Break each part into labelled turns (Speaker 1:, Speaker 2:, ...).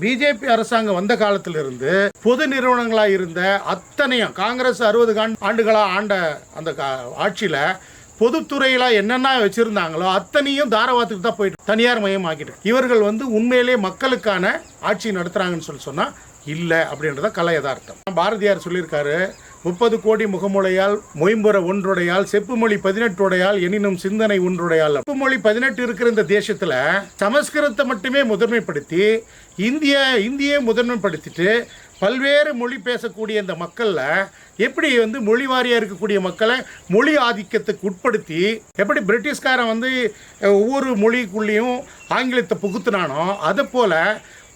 Speaker 1: BJP அரசாங்கம் வந்த காலத்திலிருந்து பொது நிறுவனங்களாக இருந்த அத்தனையும் காங்கிரஸ் 60 ஆண்டுகளாக ஆண்ட அந்த ஆட்சியில் பொதுத்துறையில் என்னென்ன வச்சுருந்தாங்களோ அத்தனையும் தாராவாத்துக்கு தான் போயிட்டு தனியார் மயம் ஆக்கிட்டு இவர்கள் உண்மையிலே மக்களுக்கான ஆட்சி நடத்துகிறாங்கன்னு சொன்னால் இல்லை அப்படின்றத கலை யதார்த்தம். பாரதியார் சொல்லியிருக்காரு, 30 கோடி முகமுடையால் மொயம்புற ஒன்றுடையால் செப்புமொழி 18 உடையால் எனினும் சிந்தனை ஒன்றுடையால். செப்புமொழி 18 இருக்கிற இந்த தேசத்தில் சமஸ்கிருதத்தை மட்டுமே முதன்மைப்படுத்தி இந்தியை முதன்மைப்படுத்திட்டு பல்வேறு மொழி பேசக்கூடிய இந்த மக்களில் எப்படி மொழி வாரியாக இருக்கக்கூடிய மக்களை மொழி ஆதிக்கத்துக்கு உட்படுத்தி எப்படி பிரிட்டிஷ்காரன் ஒவ்வொரு மொழிக்குள்ளேயும் ஆங்கிலத்தை புகுத்தினானோ அதை போல்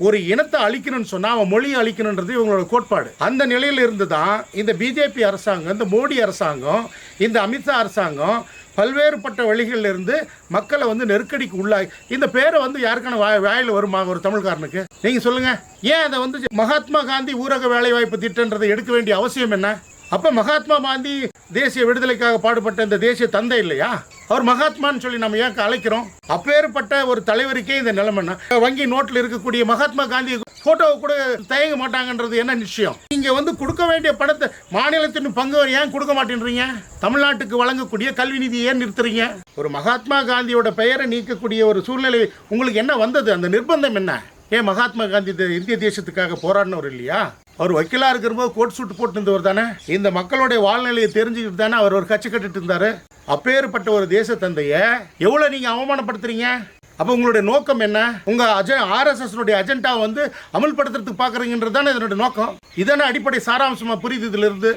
Speaker 1: ஒரு இனத்தை அழிக்கணும்னு சொன்னால் அவன் மொழியை அழிக்கணுன்றது இவங்களோட கோட்பாடு. அந்த நிலையில் இருந்து தான் இந்த பிஜேபி அரசாங்கம், இந்த மோடி அரசாங்கம், இந்த அமித்ஷா அரசாங்கம் பல்வேறுபட்ட வழிகளில் இருந்து மக்களை நெருக்கடிக்கு உள்ளாகி இந்த பேரை யாருக்கான வாயில் வருமா ஒரு தமிழ்காரனுக்கு? நீங்கள் சொல்லுங்கள். ஏன் அதை மகாத்மா காந்தி ஊரக வேலைவாய்ப்பு திட்டன்றதை எடுக்க வேண்டிய அவசியம் என்ன? அப்போ மகாத்மா காந்தி தேசிய விடுதலைக்காக பாடுபட்ட இந்த தேசிய தந்தை இல்லையா? அவர் மகாத்மான்னு சொல்லி நம்ம ஏன் அழைக்கிறோம்? அப்பேற்பட்ட ஒரு தலைவருக்கே இந்த நிலைமைன்னா வங்கி நோட்டில் இருக்கக்கூடிய மகாத்மா காந்தி போட்டோவை கூட தயங்க மாட்டாங்கன்றது என்ன நிச்சயம்? நீங்க கொடுக்க வேண்டிய பணத்தை மாநிலத்தின் பங்கு ஏன் கொடுக்க மாட்டேன்றீங்க? தமிழ்நாட்டுக்கு வழங்கக்கூடிய கல்வி நிதி ஏன் நிறுத்துறீங்க? ஒரு மகாத்மா காந்தியோட பெயரை நீக்கக்கூடிய ஒரு சூழ்நிலை உங்களுக்கு என்ன வந்தது? அந்த நிர்பந்தம் என்ன? ஏன் மகாத்மா காந்தி இந்திய தேசத்துக்காக போராடினவர் இல்லையா? அவர் வக்கீலாக இருக்கிறபோது கோட் சூட்டு போட்டு இருந்தவர் தானே. இந்த மக்களுடைய வாழ்நிலையை தெரிஞ்சுக்கிட்டு தானே அவர் ஒரு கட்சி கட்டிட்டு இருந்தாரு. அப்பேற்பட்ட ஒரு தேச தந்தையை எவ்வளோ நீங்கள் அவமானப்படுத்துறீங்க? அப்போ உங்களுடைய நோக்கம் என்ன? உங்கள் RSS அஜெண்டா அமல்படுத்துறதுக்கு பார்க்குறீங்கன்றது தானே இதனுடைய நோக்கம். இதான அடிப்படை சாராம்சமாக புரியுது இதிலிருந்து.